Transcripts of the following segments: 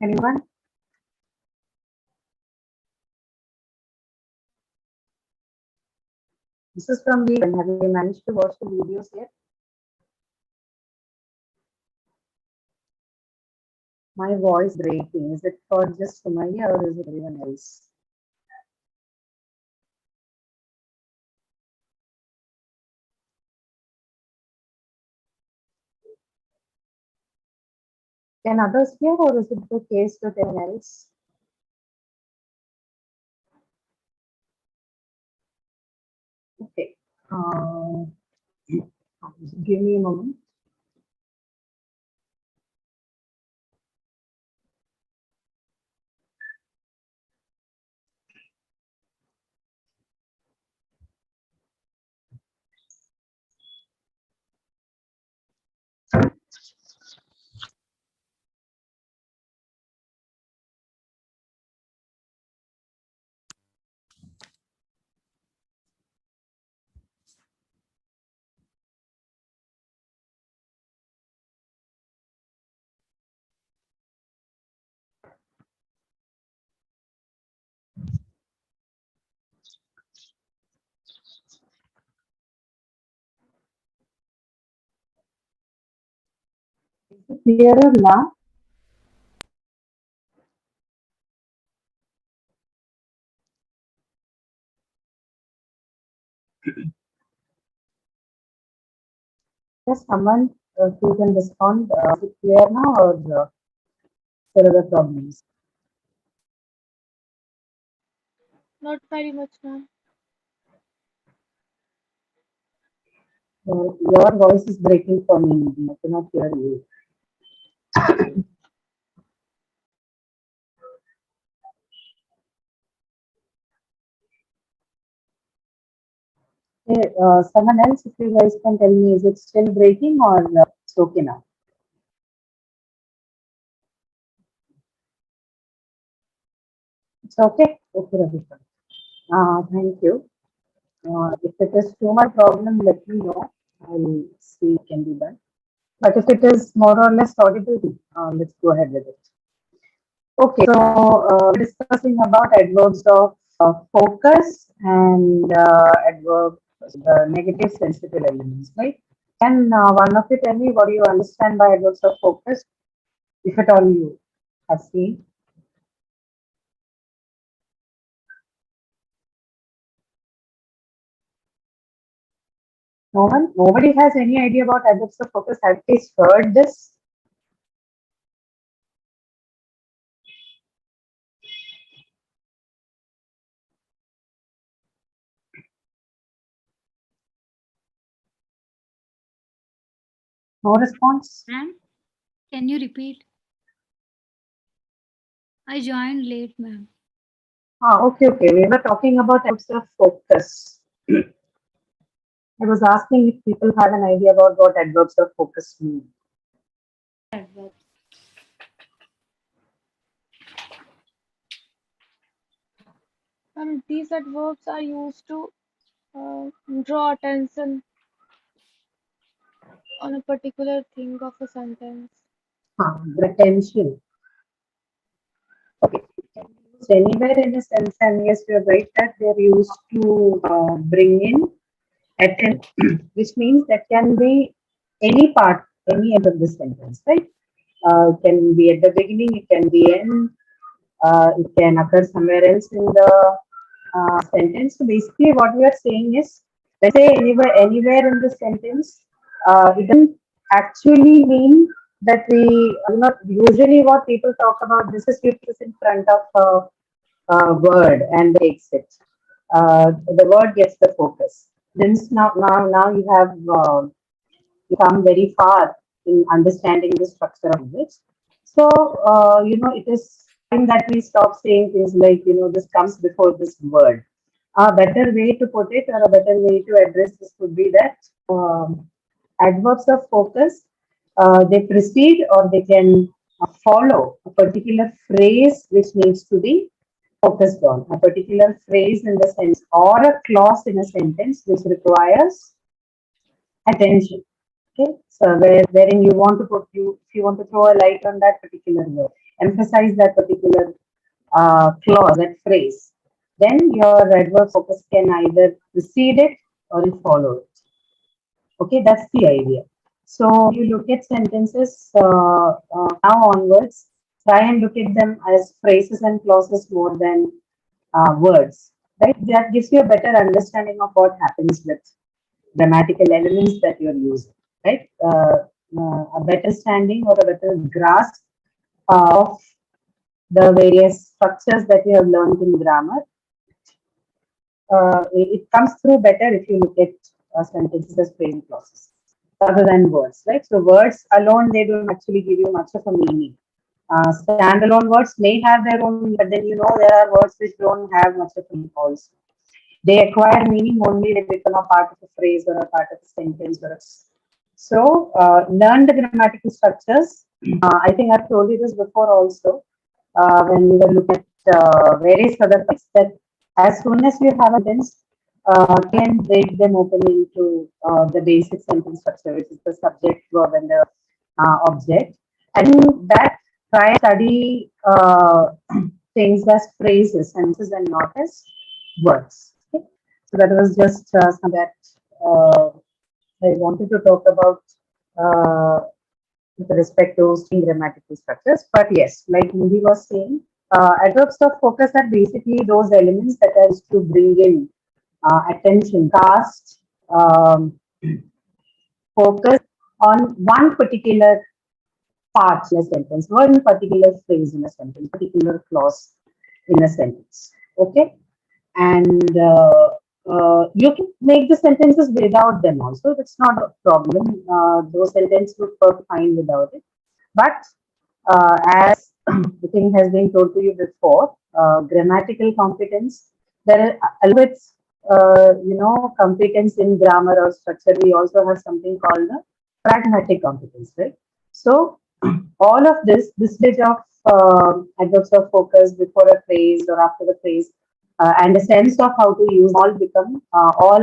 Anyone? This is from me. Have you managed to watch the videos yet? My voice breaking. Is it for just Sumaya or is it everyone else? Can others hear or is it the case with anyone else? Okay. Give me a moment. Is it clearer now? Yes, someone who can respond. Is it clear now or there are other problems? Not very much, ma'am. Your voice is breaking for me. I cannot hear you. Okay, someone else, if you guys can tell me, is it still breaking or it's okay now? It's okay? Okay, Ravika. Thank you. If it is too much problem, let me know. I'll see it can be done. But if it is more or less audible, let's go ahead with it. Okay, so we're discussing about adverbs of focus and adverb, the negative sensitive elements, right? Can one of you tell me what do you understand by adverbs of focus, if at all you have seen? No one? Nobody has any idea about adverbs of focus. Have you guys heard this? No response? Ma'am, can you repeat? I joined late, ma'am. Okay, okay. We were talking about adverbs of focus. I was asking if people have an idea about what adverbs of focus mean. Adverbs. These adverbs are used to draw attention on a particular thing of a sentence. Retention. Okay. Can be used anywhere in a sense, and yes, you're right that they're used to bring in attention, which means that can be any part, any end of the sentence, right? It can be at the beginning, it can be in, it can occur somewhere else in the sentence. So basically, what we are saying is, let's say anywhere in the sentence, it doesn't actually mean that we, usually what people talk about, this is if it's in front of a word and takes it. The word gets the focus. Then now you have come very far in understanding the structure of language. So, it is time that we stop saying things like, this comes before this word. A better way to put it or a better way to address this would be that adverbs of focus, they precede or they can follow a particular phrase which needs to be focused on, a particular phrase in the sense or a clause in a sentence which requires attention. Okay, so wherein you want to put if you want to throw a light on that particular word. emphasize that particular clause, that phrase, then your adverb focus can either precede it or it follow it. Okay, that's the idea. So you look at sentences now onwards, try and look at them as phrases and clauses more than words. Right? That gives you a better understanding of what happens with grammatical elements that you're using. Right? A better standing or a better grasp of the various structures that you have learned in grammar. It comes through better if you look at sentences as phrasal clauses rather than words, right? So words alone, they don't actually give you much of a meaning. Standalone words may have their own meaning, but then there are words which don't have much of a meaning also. They acquire meaning only when they become a part of a phrase or a part of a sentence. So learn the grammatical structures. I think I've told you this before also when we were looking at various other things that as soon as you have a sentence, can break them open into the basic sentence structure, which is the subject, verb, and the object. And that try and study things as phrases, sentences, and not as words. Okay? So that was just some that I wanted to talk about with respect to grammatical structures. But yes, like Nidhi was saying, adverbs of focus are basically those elements that are used to bring in attention, cast, focus on one particular part in a sentence, one particular phrase in a sentence, particular clause in a sentence. Okay, and you can make the sentences without them also. That's not a problem. Those sentences would work fine without it. But as the thing has been told to you before, grammatical competence, there are, along with competence in grammar or structure, we also have something called the pragmatic competence, right? So all of this stage of adverbs of focus before a phrase or after the phrase, and a sense of how to use all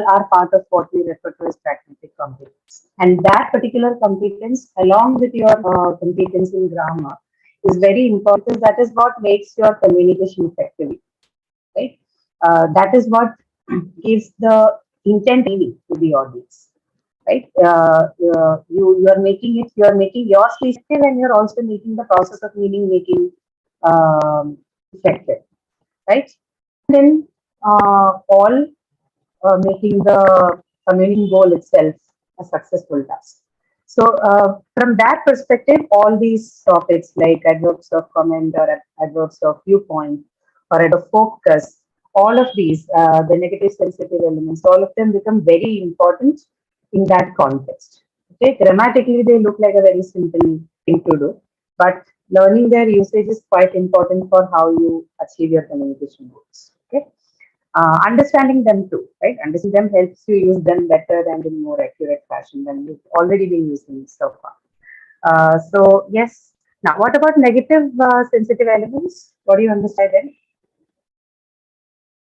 are part of what we refer to as pragmatic competence. And that particular competence, along with your competence in grammar, is very important because that is what makes your communication effective, right? That is what gives the intent meaning to the audience, right? You are making it, you are making yours effective, and you're also making the process of meaning making effective, right? Then all making the community goal itself a successful task. So, from that perspective, all these topics like adverbs of comment or adverbs of viewpoint or adverb of focus, all of these, the negative sensitive elements, all of them become very important in that context. Okay, grammatically, they look like a very simple thing to do, but learning their usage is quite important for how you achieve your communication goals. Okay, understanding them too, right? Understanding them helps you use them better and in more accurate fashion than you've already been using so far. So yes. Now, what about negative sensitive elements? What do you understand then?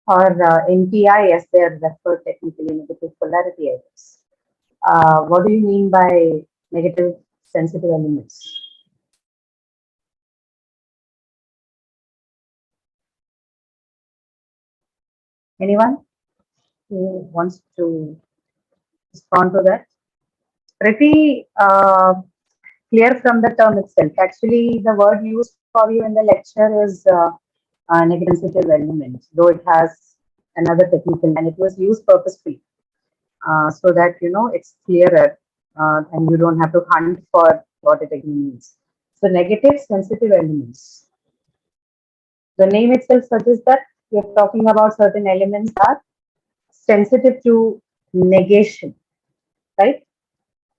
Or NPI, as they are referred technically, negative polarity items. What do you mean by negative sensitive elements? Anyone who wants to respond to that? Pretty clear from the term itself. Actually, the word used for you in the lecture is negative sensitive element, though it has another technical, and it was used purposefully so that it's clearer and you don't have to hunt for what it actually means. So, negative sensitive elements. The name itself suggests that we're talking about certain elements that are sensitive to negation, right?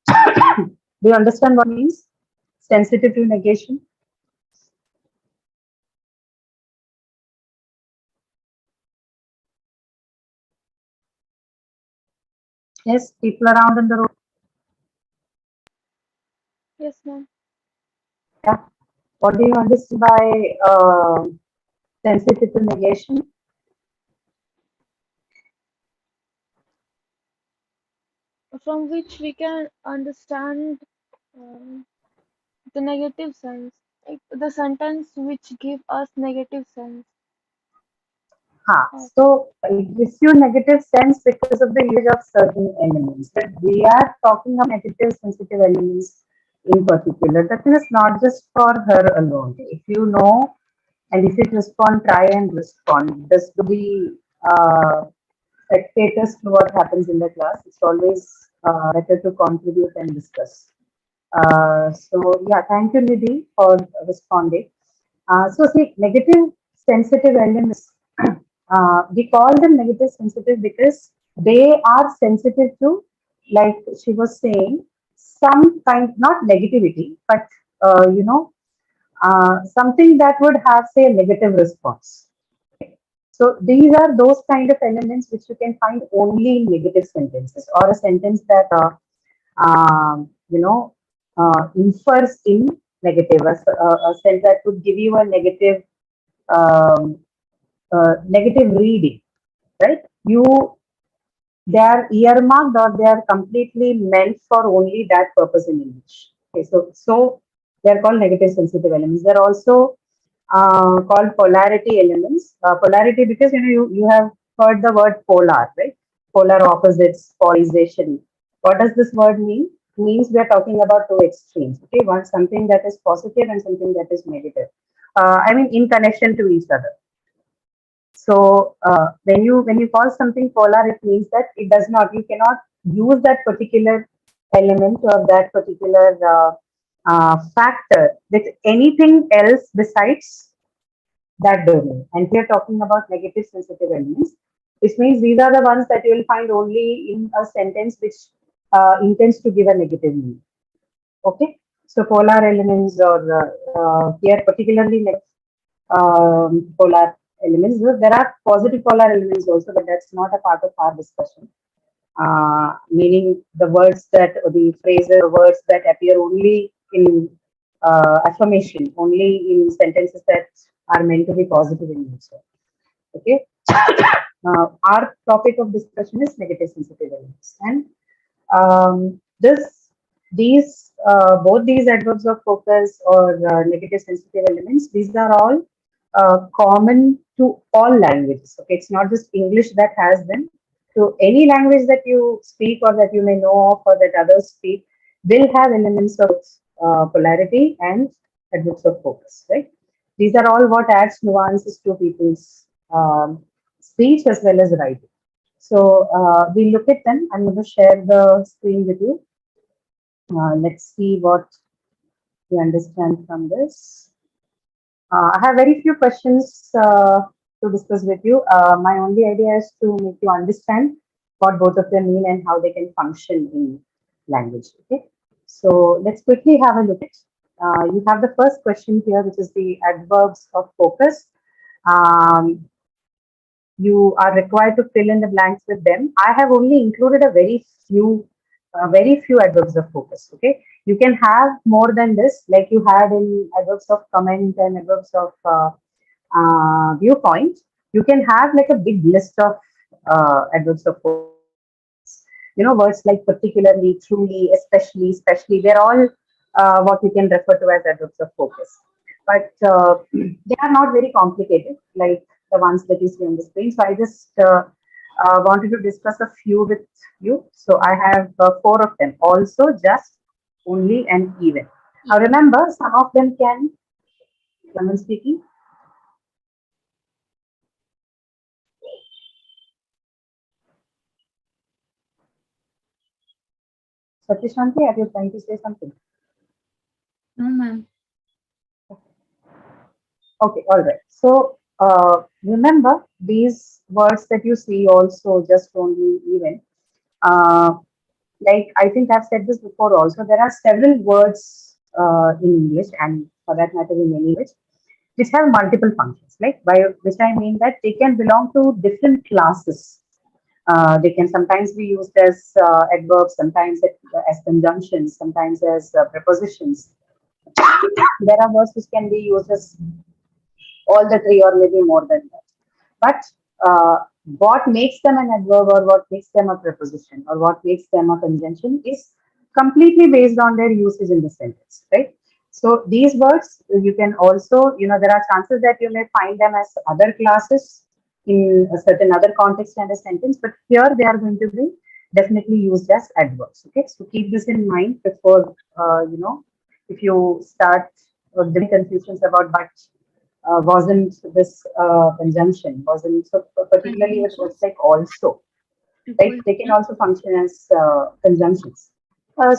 Do you understand what it means? Sensitive to negation? Yes, people around in the room. Yes, ma'am. Yeah. What do you understand by sensitive to negation? From which we can understand um, the negative sense. like the sentence which give us negative sense of. So it gives you negative sense because of the usage of certain elements. But we are talking about negative sensitive elements in particular. That is not just for her alone. If you know and if it respond, try and respond. Just to be spectators to what happens in the class. It's always better to contribute and discuss. Yeah, thank you, Nidhi, for responding. See, negative sensitive elements, we call them negative sensitive because they are sensitive to, like she was saying, some kind, not negativity, but something that would have, say, a negative response. So these are those kind of elements which you can find only in negative sentences or a sentence that infers in negative, a sentence that would give you a um, negative reading, right? They are earmarked or they are completely meant for only that purpose in English. Okay, so they are called negative sensitive elements. They're also called polarity elements. Polarity because you have heard the word polar, right? Polar opposites, polarization. What does this word mean? It means we are talking about two extremes. Okay, one something that is positive and something that is negative. I mean, in connection to each other. So when you call something polar, it means that it does not. You cannot use that particular element or that particular factor with anything else besides that domain. And we are talking about negative sensitive elements, which means these are the ones that you will find only in a sentence which intends to give a negative meaning. Okay, so polar elements or here particularly like polar elements. There are positive polar elements also, but that's not a part of our discussion. Meaning the words that, or the phrases or words that appear only in affirmation, only in sentences that are meant to be positive in nature. Okay. Our topic of discussion is negative sensitive elements, and these both these adverbs of focus or negative sensitive elements, these are all common to all languages. Okay, it's not just English that has them. So any language that you speak or that you may know of or that others speak will have elements of polarity and adverbs of focus, right? These are all what adds nuances to people's speech as well as writing. So we look at them. I'm going to share the screen with you. Let's see what we understand from this. I have very few questions to discuss with you. My only idea is to make you understand what both of them mean and how they can function in language. Okay, so let's quickly have a look at. You have the first question here, which is the adverbs of focus. Um, you are required to fill in the blanks with them. I have only included a very few adverbs of focus. Okay, you can have more than this, like you had in adverbs of comment and adverbs of viewpoint. You can have like a big list of adverbs of focus. Words like particularly, truly, especially, specially. They're all what we can refer to as adverbs of focus. But they are not very complicated, like the ones that you see on the screen. So I just wanted to discuss a few with you. So I have four of them. Also, just, only, and even. Now remember, some of them can. Someone speaking. Satyashanti, are you trying to say something? No, ma'am. Okay, all right. So remember these words that you see also, just, only, even. Uh, like I think I've said this before also, there are several words in English and for that matter in any language which have multiple functions. Like by which I mean that they can belong to different classes. They can sometimes be used as adverbs, sometimes as conjunctions, sometimes as prepositions. There are words which can be used as all the three or maybe more than that. But what makes them an adverb or what makes them a preposition or what makes them a conjunction is completely based on their usage in the sentence, right? So these words, you can also, there are chances that you may find them as other classes in a certain other context and a sentence, but here they are going to be definitely used as adverbs. Okay, so keep this in mind before, if you start getting confusions about but wasn't this conjunction, wasn't, so particularly with Also, words like also, right? They can preposition. also function as conjunctions.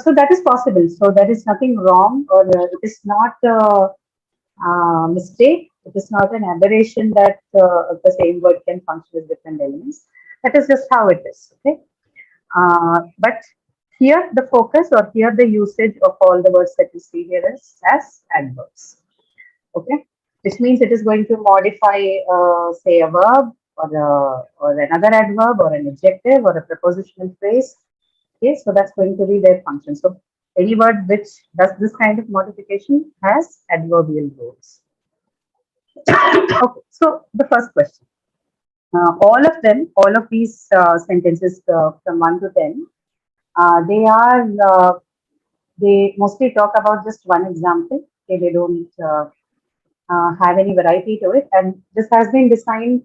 So that is possible. So there is nothing wrong, or it is not a mistake. It is not an aberration that the same word can function as different elements. That is just how it is. Okay. But here the focus, or here the usage of all the words that you see here is as adverbs. Okay, which means it is going to modify, say, a verb or another adverb or an adjective or a prepositional phrase. Okay, so that's going to be their function. So any word which does this kind of modification has adverbial roles. Okay, so the first question. All of these sentences from 1 to 10, they are they mostly talk about just one example. Okay, they don't have any variety to it. And this has been designed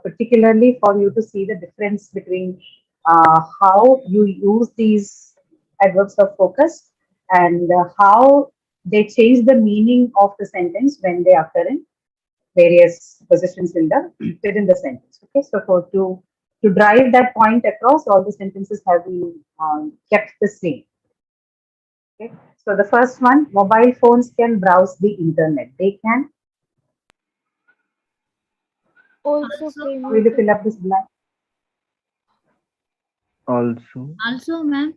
particularly for you to see the difference between how you use these adverbs of focus and how they change the meaning of the sentence when they occur in various positions in the within the sentence. Okay, so for to drive that point across, all the sentences have been kept the same. Okay, so the first one, mobile phones can browse the internet. They can. Also Also, play Will you music. fill up this blank? Also, also, ma'am.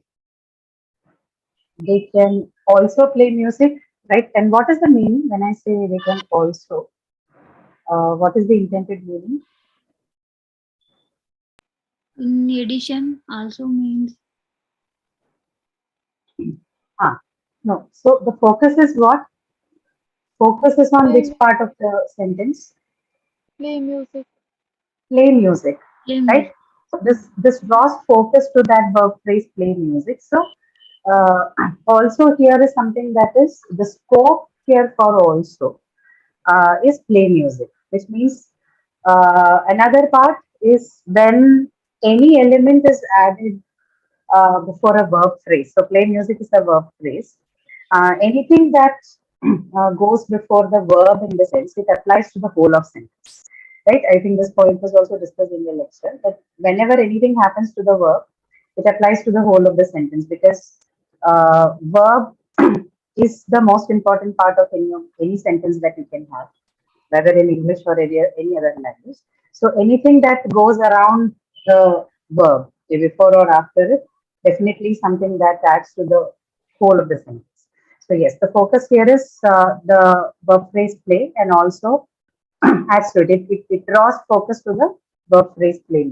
They can also play music, right? And what is the meaning when I say they can also? What is the intended meaning? In addition, also means Ah, no. So the focus is what? Focus is on which Play, part of the sentence? play music. Play music, play right? music. So this draws focus to that verb phrase, play music. So also here is something that is the scope here for also is play music, which means another part is when any element is added before a verb phrase. So play music is a verb phrase. Anything that goes before the verb in the sense, it applies to the whole of sentence. Right? I think this point was also discussed in the lecture that whenever anything happens to the verb, it applies to the whole of the sentence because verb is the most important part of any sentence that you can have, whether in English or any other language. So anything that goes around the verb, before or after it, definitely something that adds to the whole of the sentence. So yes, the focus here is the verb phrase play, and also adds to it. It draws focus to the verb phrase play.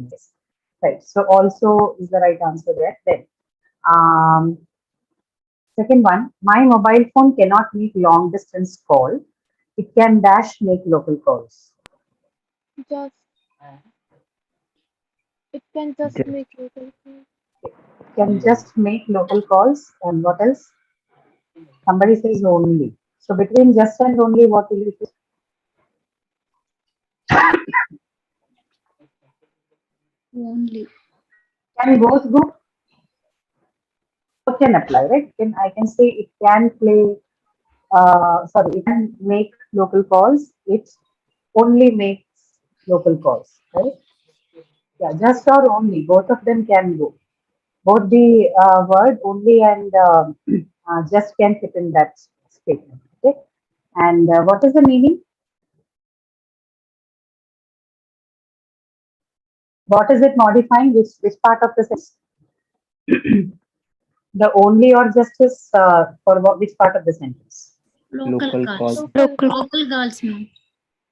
Right. So also is the right answer there. Then um, second one, my mobile phone cannot make long distance call. It can dash make local calls. Just it can just just make local calls. Can just make local calls. And what else? Somebody says only. So between just and only, what will you say? Only. Can both go? Both can apply, right? Can I can say it can play. Sorry, it can make local calls. It only makes local calls, right? Yeah, just or only. Both of them can go. Both the word only and just can fit in that statement. Okay. And what is the meaning? What is it modifying? Which part of the sentence? The only or just is for which part of the sentence? Local local girls. call. Local calls. Local girls, ma'am.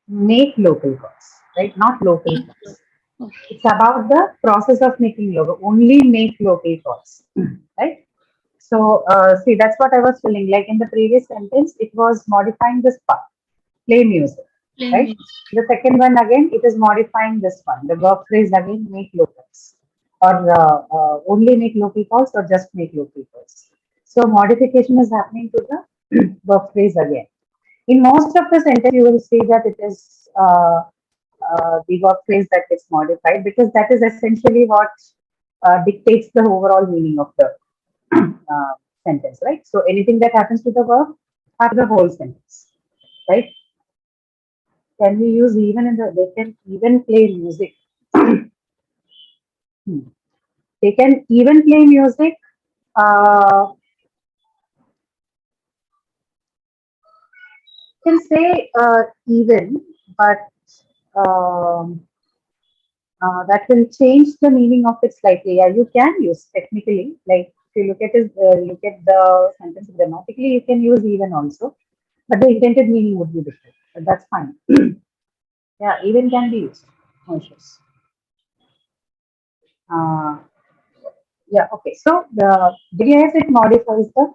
Make local calls, right? Not local Make calls. okay. It's about the process of making local. Only make local calls, right? So see, that's what I was feeling. Like in the previous sentence, it was modifying this part, play music, Play right? music. The second one again, it is modifying this one. The verb phrase again, make locals, or only make local calls, or just make local calls. So modification is happening to the verb phrase again. In most of the sentence, you will see that it is the verb phrase that gets modified because that is essentially what dictates the overall meaning of the sentence, right? So anything that happens to the verb, have the whole sentence, right? Can we use even in the? They can even play music. Hmm. They can even play music. Uh, can say even, but um, that will change the meaning of it slightly. Yeah, you can use technically, like if you look at the sentence grammatically, you can use even also, but the intended meaning would be different. But that's fine. Yeah, even can be used. No issues. Uh, yeah, okay. So the DIS it modifies the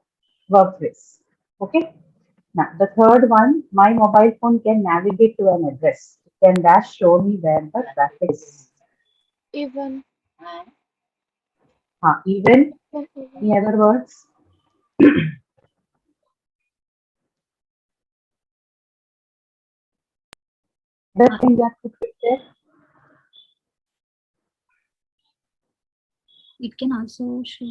verb phrase. Okay. Now the third one, my mobile phone can navigate to an address. It can dash show me where the traffic is. Even. Even Even. any other words? The thing that could be there It can also show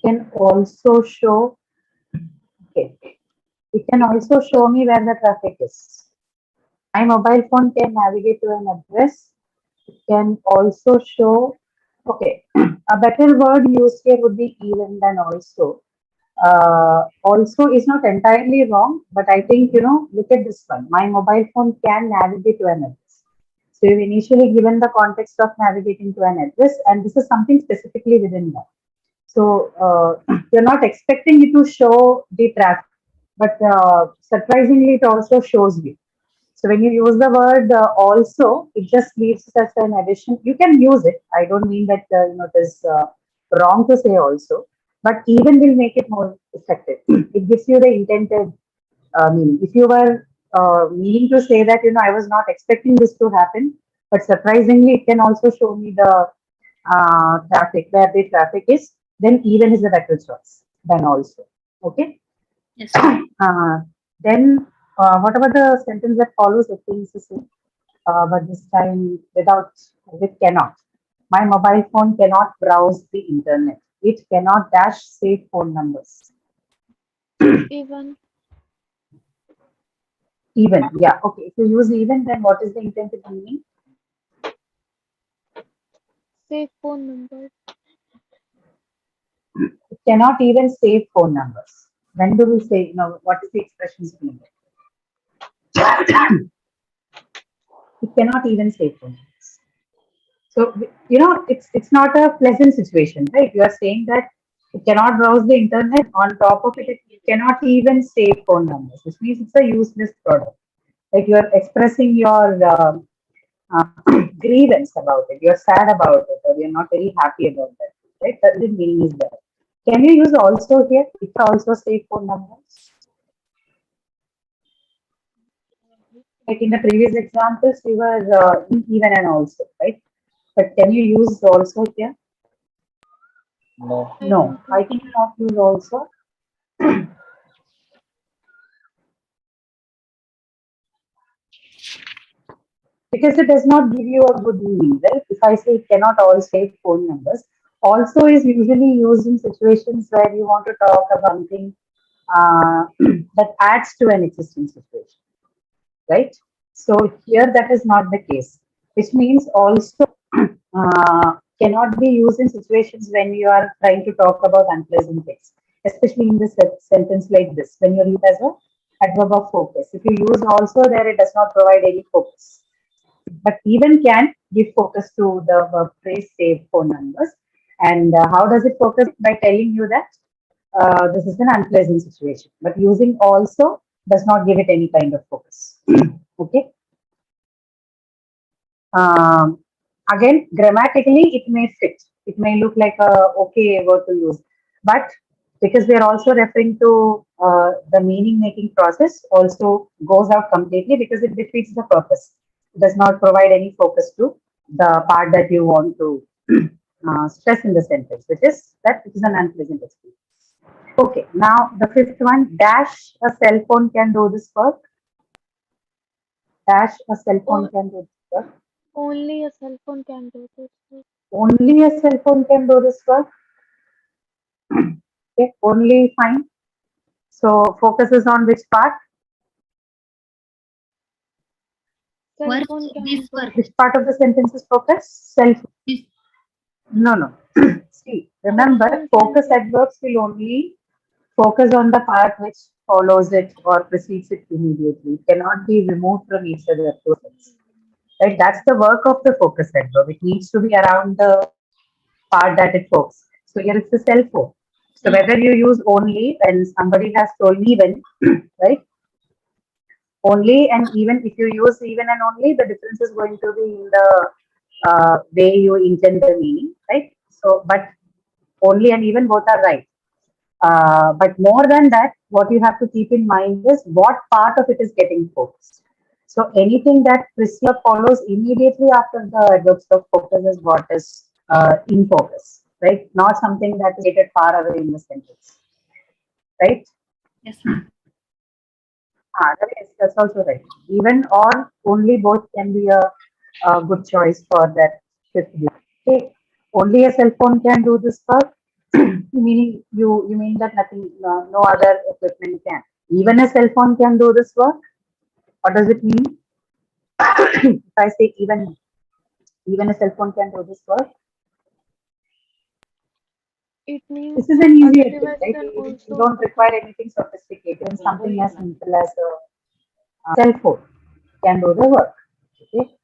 can also show. Okay, it can also show me where the traffic is. My mobile phone can navigate to an address. It can also show. Okay, a better word used here would be even than also. Also is not entirely wrong, but I think, look at this one. My mobile phone can navigate to an address. So you've initially given the context of navigating to an address, and this is something specifically within that. So you're not expecting it to show the traffic, but surprisingly, it also shows you. So when you use the word also, it just leaves it as an addition. You can use it. I don't mean that it is wrong to say also, but even will make it more effective. It gives you the intended meaning. If you were meaning to say that I was not expecting this to happen, but surprisingly, it can also show me the traffic where the traffic is. Then even is a better choice than also. Okay. yes, ma'am. Then, what about the sentence that follows? I think it's the same, but this time with cannot. My mobile phone cannot browse the internet. It cannot dash save phone numbers. Even. Even, yeah, okay. If you use even, then what is the intended meaning? Save phone numbers. It cannot even save phone numbers. When do we say, what is the expression mean? It cannot even save phone numbers. So, it's not a pleasant situation, right? You are saying that it cannot browse the internet. On top of it, it cannot even save phone numbers, which means it's a useless product. Like you are expressing your uh, grievance about it. You're sad about it, or you're not very happy about that, right? That the meaning is there. Can you use also here? It can also save phone numbers. Like in the previous examples, we were in even and also, right? But can you use also here? No. I don't No, think I so. cannot use also because it does not give you a good meaning, right? If I say it cannot all save phone numbers, also is usually used in situations where you want to talk about something uh, that adds to an existing situation, right? So here that is not the case, which means also cannot be used in situations when you are trying to talk about unpleasant things, especially in this sentence like this, when you read as a adverb of focus. If you use also there, it does not provide any focus. But even can give focus to the verb phrase save phone numbers. And how does it focus? By telling you that this is an unpleasant situation. But using also does not give it any kind of focus. Okay. Um, Again, grammatically, it may fit. It may look like a okay word to use, but because we are also referring to the meaning making process, also goes out completely because it defeats the purpose. It does not provide any focus to the part that you want to stress in the sentence, which is that it is an unpleasant experience. Okay, now the fifth one, dash a cell phone can do this work. Dash a cell phone Or can do this work. only a cell phone can do this. Only a cell phone can do this work. Okay, only fine. So focuses on which part? Cell Work. phone can This do. work. Which part of the sentence is focus? Cell phone. This. No, no. See, Cell remember, phone can focus do. adverbs will only focus on the part which follows it or precedes it immediately. It cannot be removed from each other. Right? That's the work of the focus adverb. It needs to be around the part that it focuses. So here it's the cell phone. So Cell. whether you use only when somebody has told me when, right? Only and even, if you use even and only, the difference is going to be in the way you intend the meaning, right? So, but only and even both are right. But more than that, what you have to keep in mind is what part of it is getting focused. So anything that precedes or follows immediately after the adverbs of focus is what is in focus, right? Not something that is stated far away in the sentence, right? Yes, ma'am. That's also right. Even or only both can be a good choice for that fifth group. Okay. Only a cell phone can do this work. Meaning you mean that nothing, no other equipment can. Even a cell phone can do this work. What does it mean? If I say even a cell phone can do this work, It means this is that an other easier thing, device right? can You also don't do this. require anything sophisticated. And something as simple as a cell phone can do the work. Okay.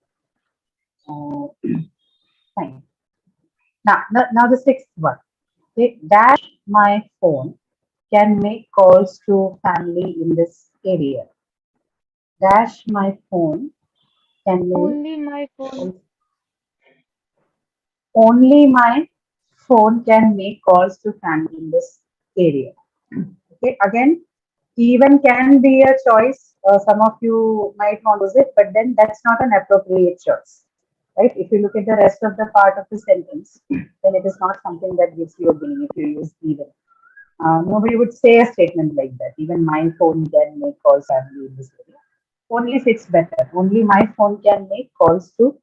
Uh, Fine. Now the sixth one. Okay. Dash my phone can make calls to family in this area. Dash my phone can make Only my phone. calls. Only my phone can make calls to family in this area. Okay, again, even can be a choice. Some of you might not use it, but then that's not an appropriate choice, right? If you look at the rest of the part of the sentence, then it is not something that gives you a meaning if you use even. Nobody would say a statement like that. Even my phone can make calls family in this area. Only fits better. Only my phone can make calls to.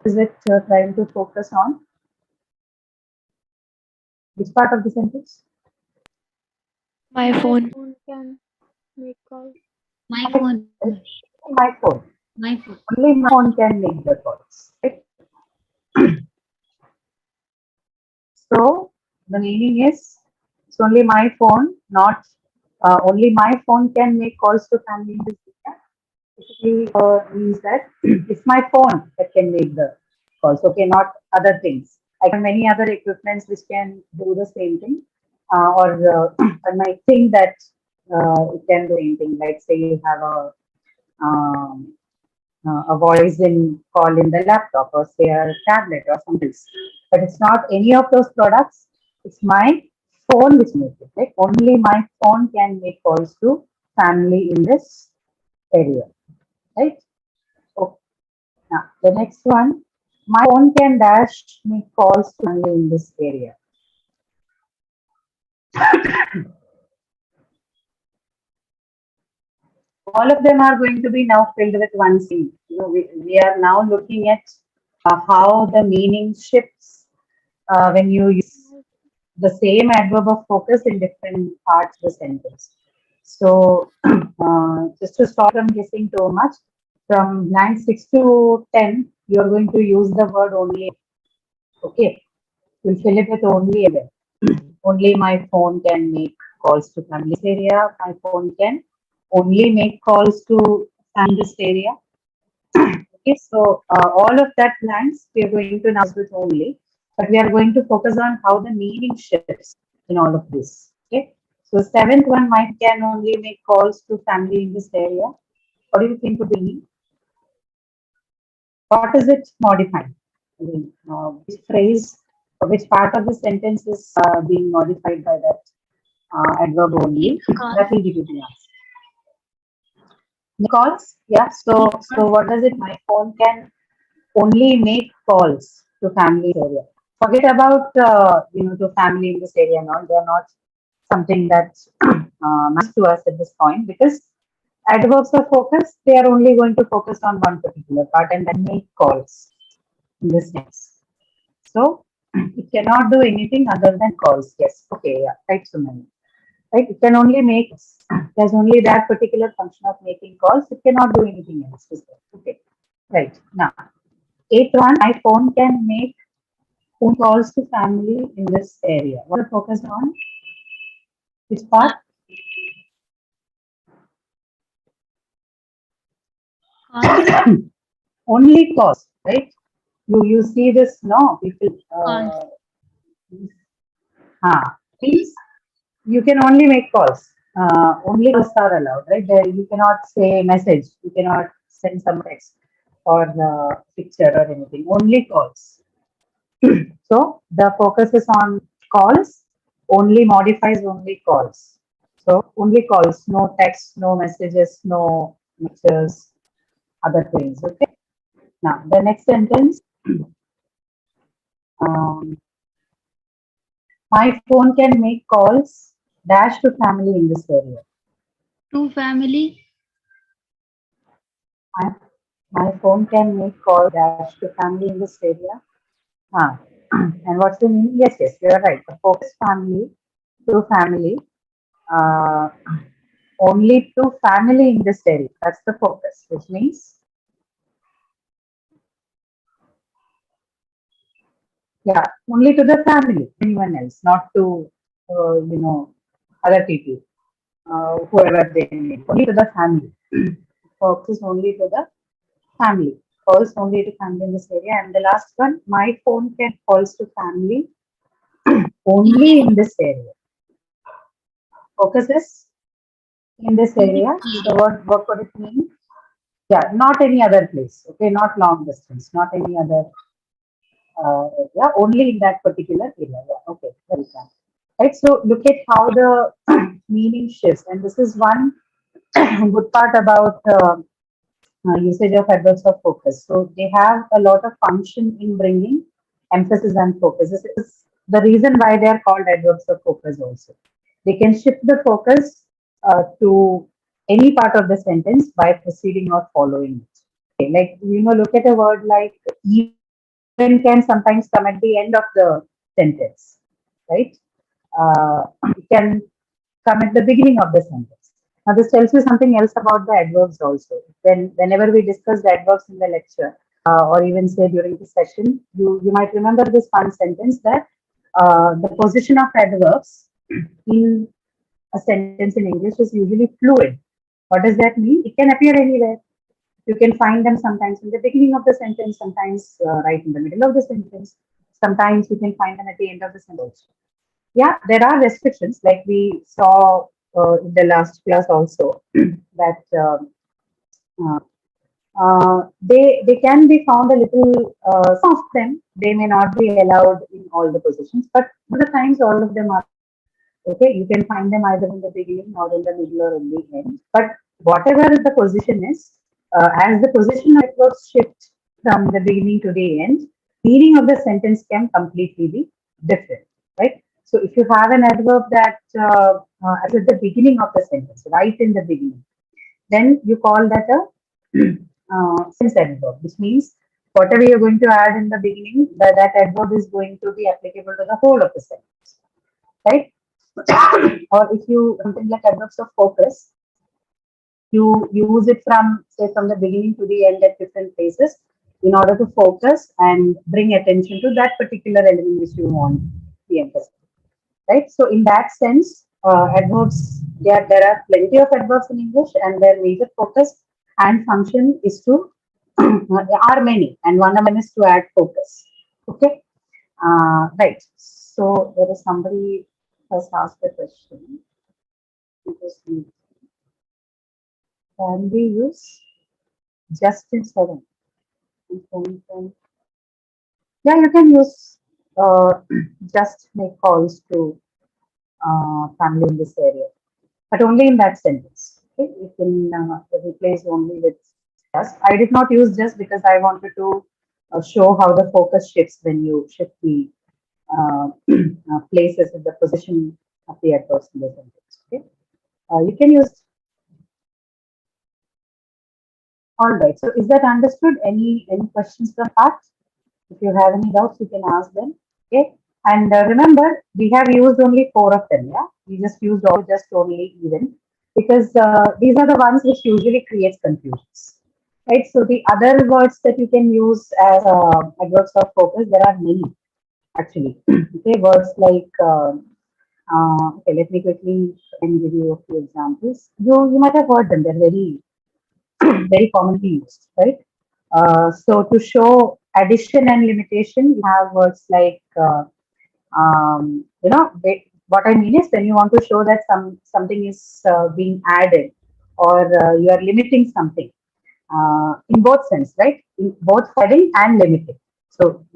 Is it trying to focus on which part of the sentence? My My phone. phone can make calls. My My, phone. my phone. My phone. Only my phone can make the calls. Right? So the meaning is it's only my phone, not only my phone can make calls to family in this area. Basically means that it's my phone that can make the calls. Okay, not other things. I have many other equipments which can do the same thing, or I might think that it can do anything. Like say you have um, a voice in call in the laptop or say a tablet or something else. But it's not any of those products. It's my phone which makes it. Right? Only my phone can make calls to family in this area. Right? Okay. Now the next one, my phone can dash make calls to family in this area. All of them are going to be now filled with one thing. We are now looking at how the meaning shifts when you use the same adverb of focus in different parts of the sentence. So, just to stop from guessing too much, from line 6 to 10, you're going to use the word only. Okay, you'll fill it with only again. Only my phone can make calls to family's area. My phone can only make calls to family's area. Okay, so all of that lands we are going to now use with only, but we are going to focus on how the meaning shifts in all of this. Okay, so seventh one might can only make calls to family in this area. What do you think would be? What is it modifying? I mean, which phrase or which part of the sentence is being modified by that adverb only? Call. That will give you the answer. Calls, yeah. So what does it? My phone can only make calls to family area. Forget about to family in this area and all. They are not something that matters to us at this point, because adverbs of focus, they are only going to focus on one particular part and then make calls in this sense. So it cannot do anything other than calls. Yes. Okay. Yeah. Right, Sumani. Right. It can only make. There's only that particular function of making calls. It cannot do anything else. Okay. Right. Now, eighth one. My phone can make phone calls to family in this area. What are focused on? Which part? Calls. Only calls, right? You see this, no? People. Calls. Means you can only make calls. Only calls are allowed, right? There you cannot say message. You cannot send some text or picture or anything. Only calls. So the focus is on calls. Only modifies only calls. So only calls, no text, no messages, no pictures, other things. Okay. Now the next sentence. Um, my phone can make calls dash to family in this area. To family. My, my phone can make calls dash to family in this area. And what's the meaning? Yes, yes, you are right. The focus family to family, uh, only to family in this area. That's the focus, which means, yeah, only to the family, anyone else, not to, other people, whoever they may be. Only to the family. Focus only to the family. Calls only to family in this area. And the last one, my phone can calls to family only in this area. Focus is in this area. So what would it mean? Yeah, not any other place. Okay, not long distance, not any other. Yeah, only in that particular area. Yeah, okay, very fine. Right. So look at how the meaning shifts, and this is one good part about usage of adverbs of focus. So they have a lot of function in bringing emphasis and focus. This is the reason why they are called adverbs of focus also. They can shift the focus to any part of the sentence by proceeding or following it. Okay, like, look at a word like even can sometimes come at the end of the sentence, right? It can come at the beginning of the sentence. Now, this tells you something else about the adverbs also. Whenever we discussed adverbs in the lecture, or even say during the session, you might remember this fun sentence that the position of adverbs in a sentence in English is usually fluid. What does that mean? It can appear anywhere. You can find them sometimes in the beginning of the sentence, sometimes right in the middle of the sentence. Sometimes you can find them at the end of the sentence. Yeah, there are restrictions, like we saw in the last class also, that they can be found a little. Some of them they may not be allowed in all the positions, but other times all of them are okay. You can find them either in the beginning or in the middle or in the end. But whatever the position is, as the position of words shift from the beginning to the end, meaning of the sentence can completely be different, right? So if you have an adverb that is at the beginning of the sentence, right in the beginning, then you call that a sense adverb, which means whatever you're going to add in the beginning, that adverb is going to be applicable to the whole of the sentence, right? Or if you something like adverbs of focus, you use it from, say, from the beginning to the end at different places in order to focus and bring attention to that particular element which you want the emphasis, right? So in that sense, adverbs, there are plenty of adverbs in English, and their major focus and function is to are many, and one of them is to add focus. Okay, right. So there is somebody has asked a question. Can we use just in seven? Yeah, you can use just make calls to family in this area, but only in that sentence. Okay, you can replace only with just. I did not use just because I wanted to show how the focus shifts when you shift the places in the position of the adverbs in the sentence. Okay, you can use. All right. So is that understood? Any questions from that? If you have any doubts, you can ask them. Okay. And remember, we have used only four of them. Yeah, we just used all just only even because these are the ones which usually creates confusions. Right. So the other words that you can use as adverbs of focus, there are many actually. Okay, words like. Okay, let me quickly and give you a few examples. You might have heard them. They're very very commonly used, right? So to show addition and limitation, you have words like, what I mean is when you want to show that something is being added or you are limiting something in both sense, right? In both adding and limiting. So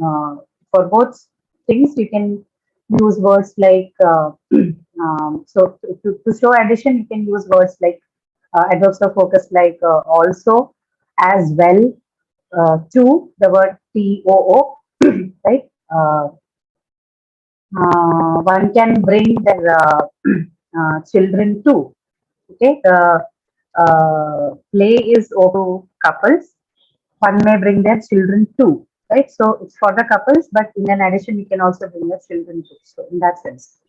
for both things, you can use words like, to show addition, you can use words like adverbs of focus like also, as well, to, the word too, right? One can bring their children too. Okay, the play is open to couples. One may bring their children too, right? So it's for the couples, but in an addition, you can also bring your children too. So in that sense,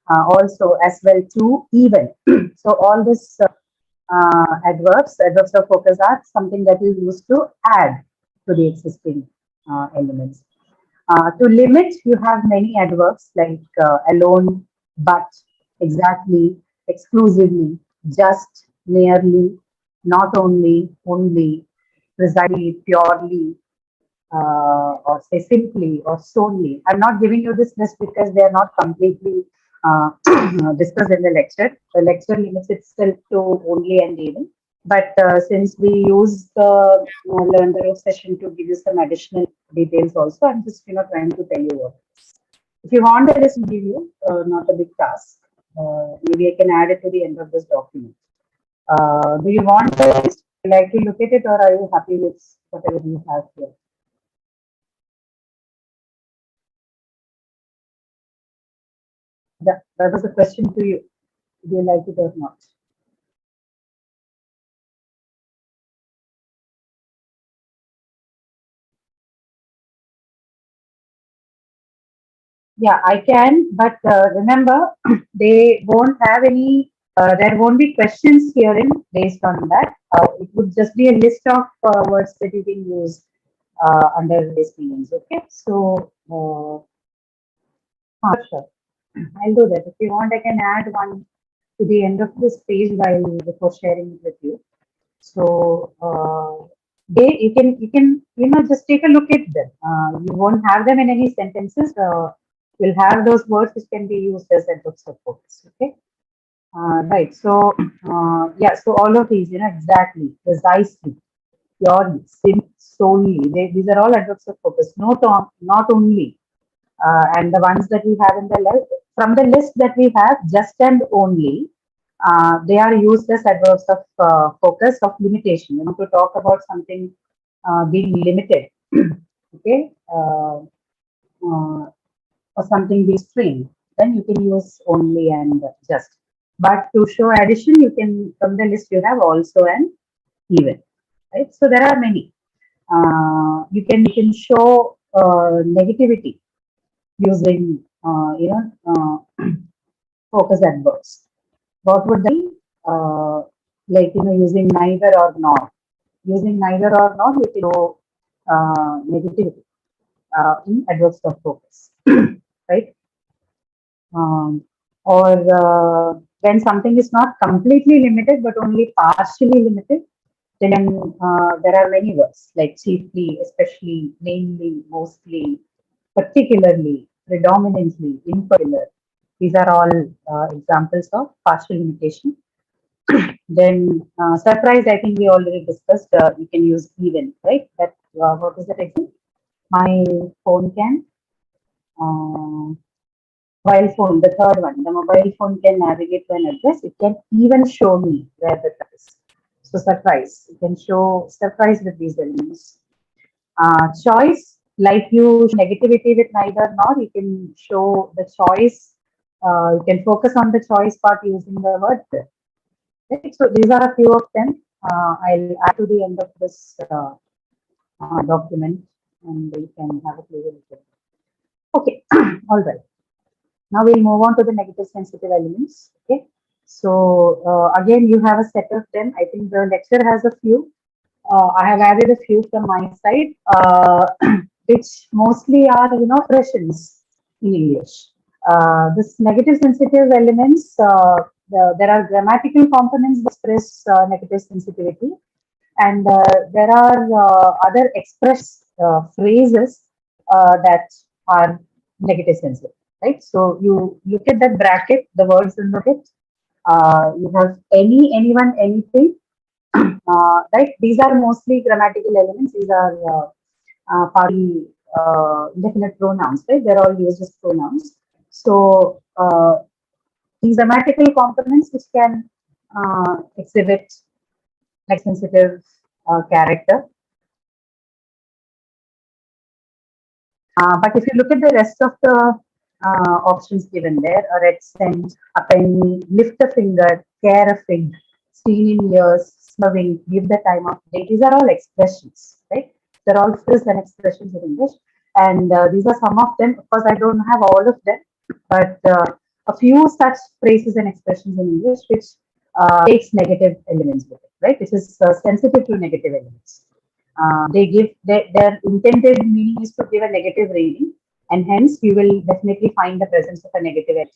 also as well too, even. So all this adverbs of focus are something that is used to add to the existing elements. To limit, you have many adverbs like alone, but, exactly, exclusively, just, merely, not only, only, precisely, purely, or say simply or solely. I'm not giving you this list because they are not completely discussed in the lecture. The lecture limits itself to only and even. But since we use the learn the rope session to give you some additional details also, I'm just trying to tell you what. If you want the list, I'll give you not a big task. Maybe I can add it to the end of this document. Do you want the list? Would you like to look at it, or are you happy with whatever you have here? That was a question to you. Do you like it or not? Yeah, I can, but remember, they won't have any, there won't be questions here in based on that. It would just be a list of words that you can use under these meanings. Okay, so, sure. I'll do that. If you want, I can add one to the end of this page while before sharing it with you. So they you can just take a look at them. You won't have them in any sentences. You'll have those words which can be used as adverbs of focus. Okay. Right. So yeah. So all of these, exactly, precisely, purely, solely. These are all adverbs of focus. Not only. And the ones that we have in the list, from the list that we have, just and only, they are used as adverbs of focus, of limitation. To talk about something being limited, okay, or something being strained, then you can use only and just. But to show addition, you can, from the list you have, also and even, right? So there are many. You can show negativity using focus adverbs. What would they be? Like using neither or nor. Using neither or nor, you can show negativity in adverbs of focus, right? Or when something is not completely limited but only partially limited, then there are many words like chiefly, especially, mainly, mostly, particularly, predominantly, in particular. These are all examples of partial limitation. Then surprise, I think we already discussed. You can use even, right? That what is that example? My phone can. Mobile phone, the third one. The mobile phone can navigate to an address. It can even show me where the address is. So surprise. You can show surprise with these elements. Choice, like you show negativity with neither nor, you can show the choice. You can focus on the choice part using the word the. Right? So these are a few of them. I'll add to the end of this document, and you can have a clear look at it. Okay, all right. Now we'll move on to the negative sensitive elements. Okay. So again, you have a set of them. I think the lecture has a few. I have added a few from my side, which mostly are, expressions in English. This negative sensitive elements, there are grammatical components that express negative sensitivity, and there are other express phrases that are negative sensitive, right? So you look at that bracket, the words in the bit. You have any, anyone, anything, right? These are mostly grammatical elements. These are partly indefinite pronouns, right? They're all used as pronouns. So these grammatical components which can exhibit like sensitive character. But if you look at the rest of the options given there, a red cent, a penny, lift a finger, care a fig, seen in years, snubbing, give the time of day. These are all expressions, right? They're all phrases and expressions in English. And these are some of them. Of course, I don't have all of them, but a few such phrases and expressions in English which takes negative elements with it, right? Which is sensitive to negative elements. They give their intended meaning is to give a negative rating, and hence you will definitely find the presence of a negative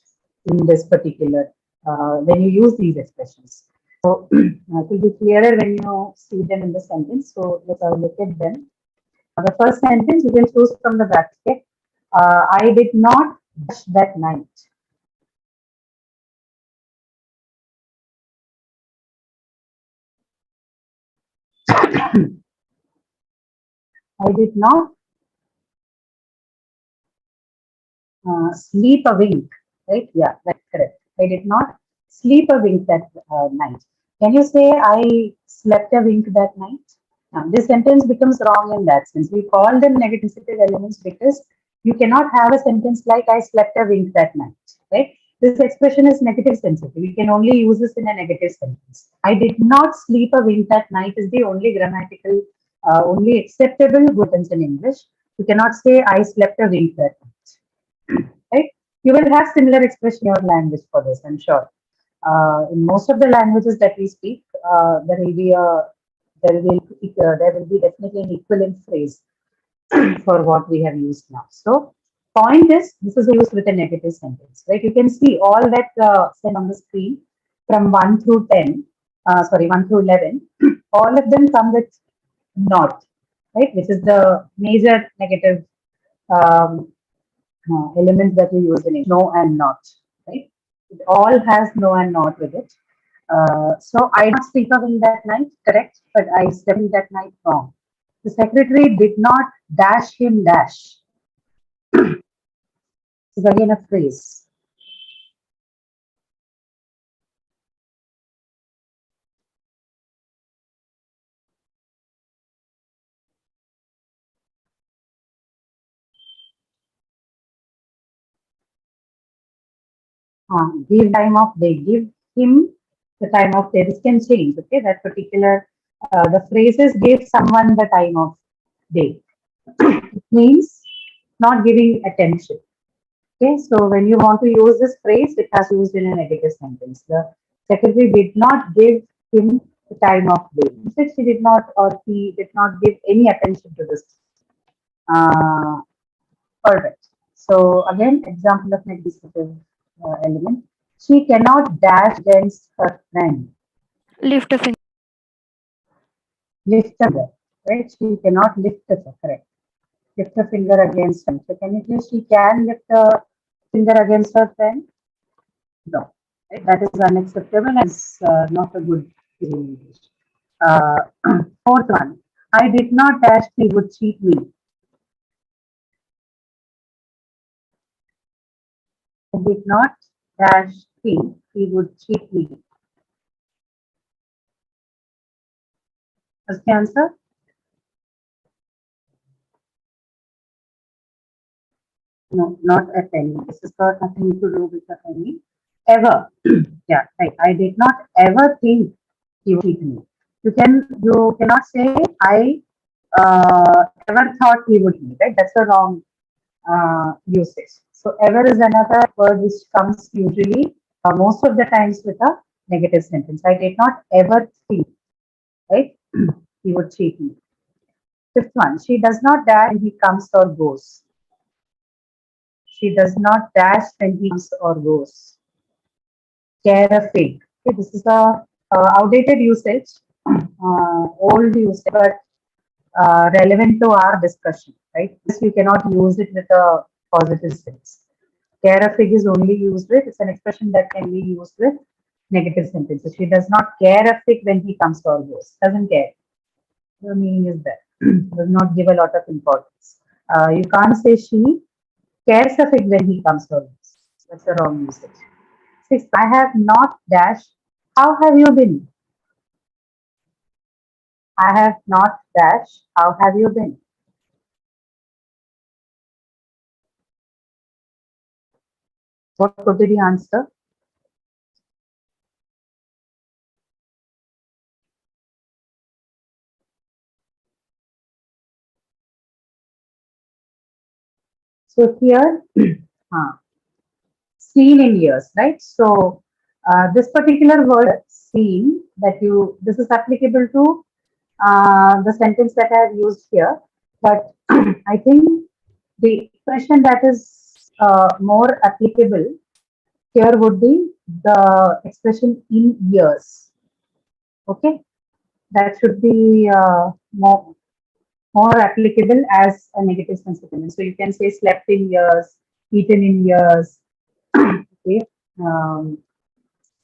in this particular when you use these expressions. So it will be clearer when you see them in the sentence. So let's look at them. The first sentence you can choose from the bracket. I did not brush that night. I did not sleep a wink, right? Yeah, that's correct. I did not sleep a wink that night. Can you say I slept a wink that night? This sentence becomes wrong in that sense. We call them negative sensitive elements because you cannot have a sentence like I slept a wink that night, right? This expression is negative sensitive. We can only use this in a negative sentence. I did not sleep a wink that night is the only grammatical, only acceptable good sentence in English. You cannot say I slept a wink that night, right? You will have similar expression in your language for this, I'm sure. In most of the languages that we speak, there will be definitely an equivalent phrase for what we have used now. So, point is, this is used with a negative sentence, right? You can see all that sent on the screen from 1 through 10, 1 through 11, all of them come with not, right? Which is the major negative um, elements that we use in it, no and not, right? It all has no and not with it. So I did not speak of in that night, correct, but I slept in that night, wrong. The secretary did not dash him dash. This is again a phrase. Give time of day, give him the time of day. This can change, okay? That particular, the phrases give someone the time of day. It means not giving attention. Okay, so when you want to use this phrase, it has used in a negative sentence. The secretary did not give him the time of day. Instead, she did not or he did not give any attention to this. Perfect. So again, example of negative element. She cannot dash against her friend. Lift a finger. Lift a finger, right? She cannot lift a finger, correct. Lift a finger against her. So can you say she can lift a finger against her friend? No, right? That is unacceptable and not a good English. Uh, fourth one, I did not dash he would cheat me. I did not dash think he would cheat me. What's the answer? No, not a penny. This has got nothing to do with a penny. Ever. Yeah, right. I did not ever think he would cheat me. You cannot say I ever thought he would cheat me, right? That's a wrong usage. So ever is another word which comes usually most of the times with a negative sentence. I did not ever think, right? He would cheat me. Fifth one, she does not dash when he comes or goes. She does not dash when he comes or goes. Care a fig. Okay, this is a outdated usage, old usage, but relevant to our discussion, right? This you cannot use it with a positive sense. Care a fig is only used with, it's an expression that can be used with negative sentences. She does not care a fig when he comes or goes. Doesn't care. The meaning is that. Does not give a lot of importance. You can't say she cares a fig when he comes or goes. That's the wrong usage. Six, I have not dash. How have you been? I have not dash. How have you been? What could be the answer? So here, seen in years, right? So this particular word seen this is applicable to the sentence that I have used here, but I think the expression that is more applicable here would be the expression in years. Okay, that should be more applicable as a negative sensitive. So you can say slept in years, eaten in years, okay,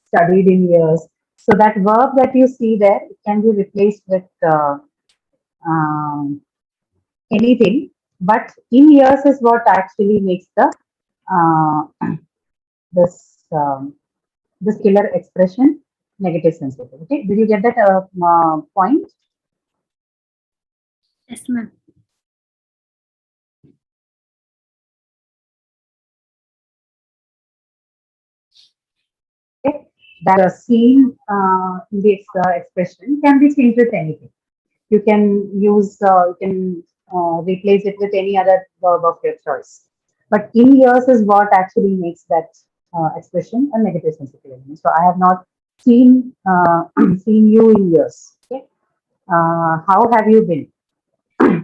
studied in years. So that verb that you see there it can be replaced with um, anything, but in years is what actually makes the this this killer expression negative sensitive. Okay, did you get that point? Yes, ma'am. Okay, that seen in this expression can be changed with anything. You can replace it with any other verb of your choice. But in years is what actually makes that expression a negative sensitive element. So I have not seen seen you in years. Okay, how have you been?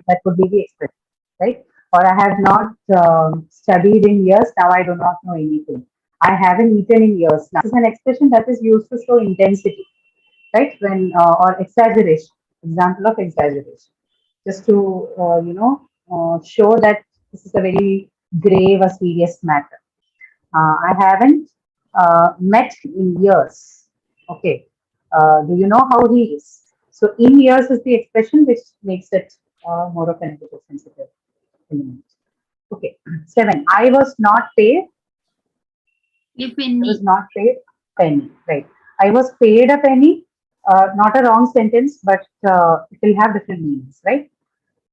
That would be the expression, right? Or I have not studied in years. Now I do not know anything. I haven't eaten in years. Now this is an expression that is used to show intensity, right? When or exaggeration, example of exaggeration, just to show that this is a very grave or serious matter. I haven't met in years. Okay, do you know how he is? So in years is the expression which makes it more of a negative sensitive element. Okay, seven. I was not paid. A I was penny. not paid penny. Right. I was paid a penny. Not a wrong sentence, but it will have different meanings, right?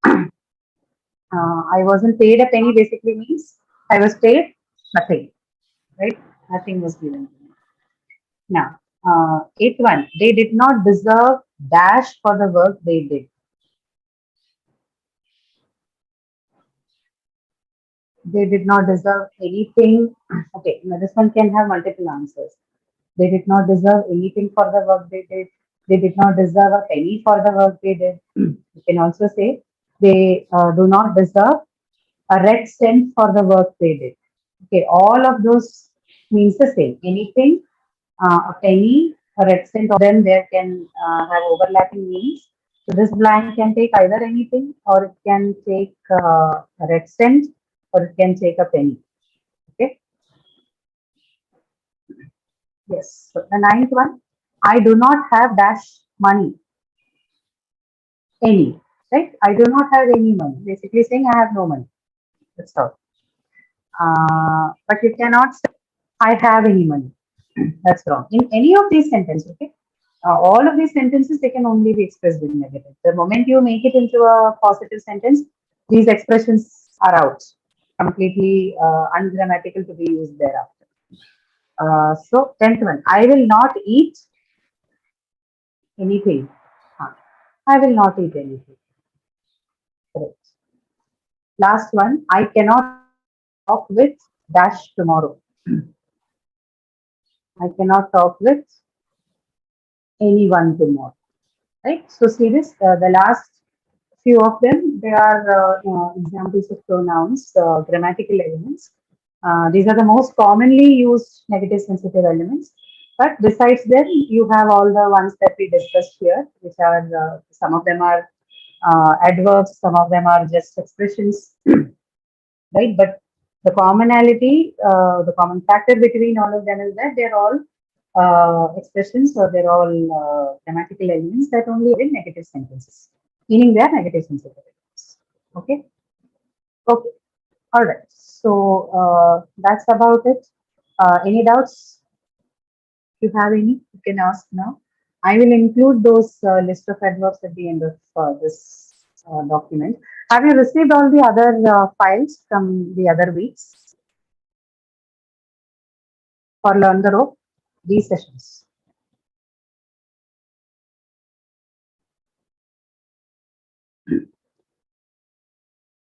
I wasn't paid a penny basically means I was paid nothing, right? Nothing was given to me. Now, eighth one, they did not deserve dash for the work they did. They did not deserve anything. Okay, now this one can have multiple answers. They did not deserve anything for the work they did. They did not deserve a penny for the work they did. You can also say they do not deserve a red cent for the work they did. Okay, all of those means the same. Anything, a penny, a red cent, of them there can have overlapping meanings. So this blank can take either anything, or it can take a red cent, or it can take a penny. Okay. Yes. So the ninth one, I do not have dash money. Any. Right? I do not have any money. Basically saying I have no money. That's all. But you cannot say I have any money. That's wrong. In any of these sentences, okay? All of these sentences, they can only be expressed with negative. The moment you make it into a positive sentence, these expressions are out. completely ungrammatical to be used thereafter. So 10th one, I will not eat anything. I will not eat anything. Correct. Last one, I cannot talk with dash tomorrow. I cannot talk with anyone tomorrow. Right? So see this, the last few of them, they are examples of pronouns, grammatical elements. These are the most commonly used negative sensitive elements. But besides them, you have all the ones that we discussed here, which are some of them are adverbs, some of them are just expressions, right? But the commonality, the common factor between all of them is that they're all expressions or they're all grammatical elements that only in negative sentences, meaning they are negative sensitive elements. Okay. Okay. All right. So that's about it. Any doubts? If you have any, you can ask now. I will include those list of adverbs at the end of this document. Have you received all the other files from the other weeks for Learn the Rope? These sessions.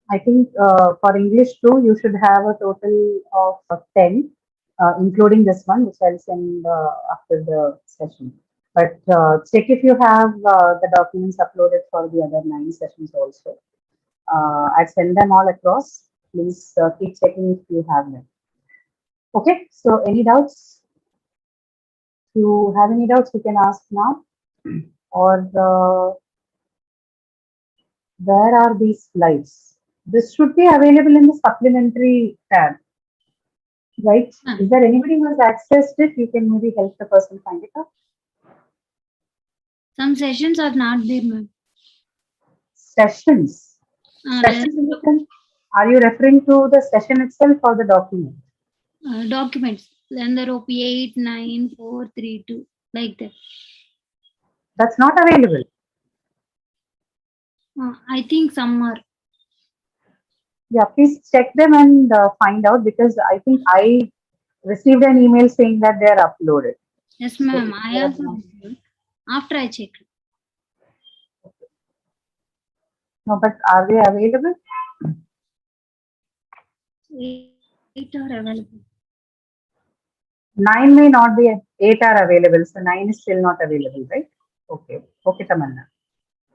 I think for English too, you should have a total of 10, including this one, which I'll send after the session. But check if you have the documents uploaded for the other 9 sessions also. I send them all across. Please keep checking if you have them. Okay, so any doubts? If you have any doubts, you can ask now. Or where are these slides? This should be available in the supplementary tab, right? Is there anybody who has accessed it? You can maybe help the person find it out. Some sessions are not there, ma'am. Sessions. Sessions in the sense, are you referring to the session itself or the document? Documents. Then the rope 8, 9, 4, 3, 2, like that. That's not available. I think some are. Yeah, please check them and find out, because I think I received an email saying that they are uploaded. Yes, ma'am. So, I also received. After I checked. No, but are they available? 8 are available. 9 may not be, 8 are available. So 9 is still not available, right? Okay. Okay, Tamanna.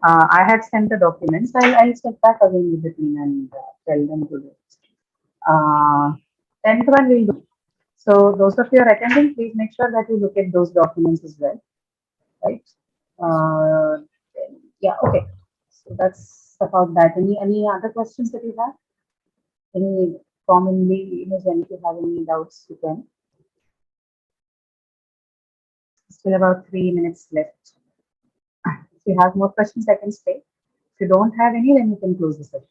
I had sent the documents. I'll check back again with the team and tell them to do it. 10th one will do. So those of you are attending, please make sure that you look at those documents as well, right? Yeah, okay. So that's about that. Any other questions that you have? Any commonly, if you have any doubts, you can. Still about 3 minutes left. If you have more questions, I can stay. If you don't have any, then you can close the session.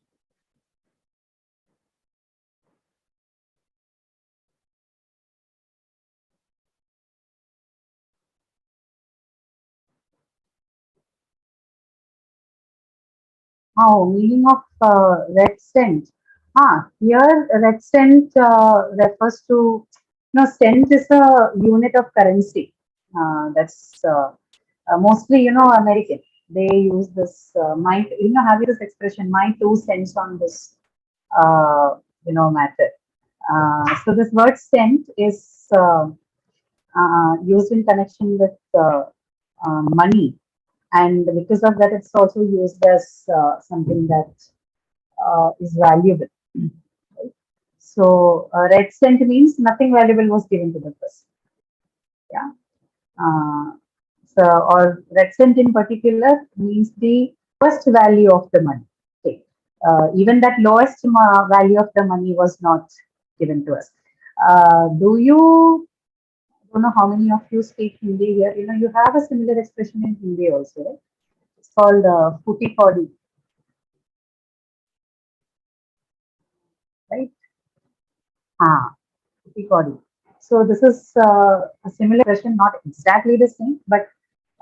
Oh, meaning of red cent. Here red cent refers to, cent is a unit of currency. That's mostly, American. They use this, have you this expression, my 2 cents on this, matter. So this word cent is used in connection with money. And because of that, it's also used as something that is valuable. Right? So red cent means nothing valuable was given to the person. Yeah. So, or red cent in particular means the first value of the money. Okay. Even that lowest value of the money was not given to us. Do you? I don't know how many of you speak Hindi here. You have a similar expression in Hindi also, right? It's called footy kodi, right? Footy kodi. So this is a similar expression, not exactly the same, but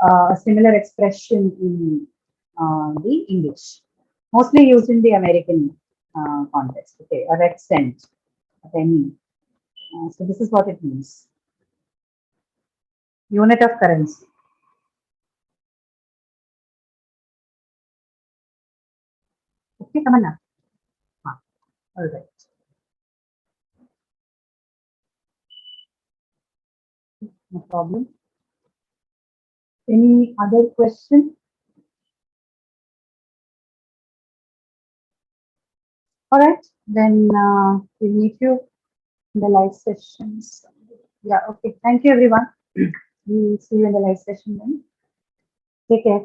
a similar expression in the English, mostly used in the American context. Okay, a red cent, a penny. So this is what it means. Unit of currency. Okay, Tamanna. All right. No problem. Any other question? All right, then we'll meet you in the live sessions. Yeah, okay. Thank you, everyone. We'll see you in the live session then. Take care.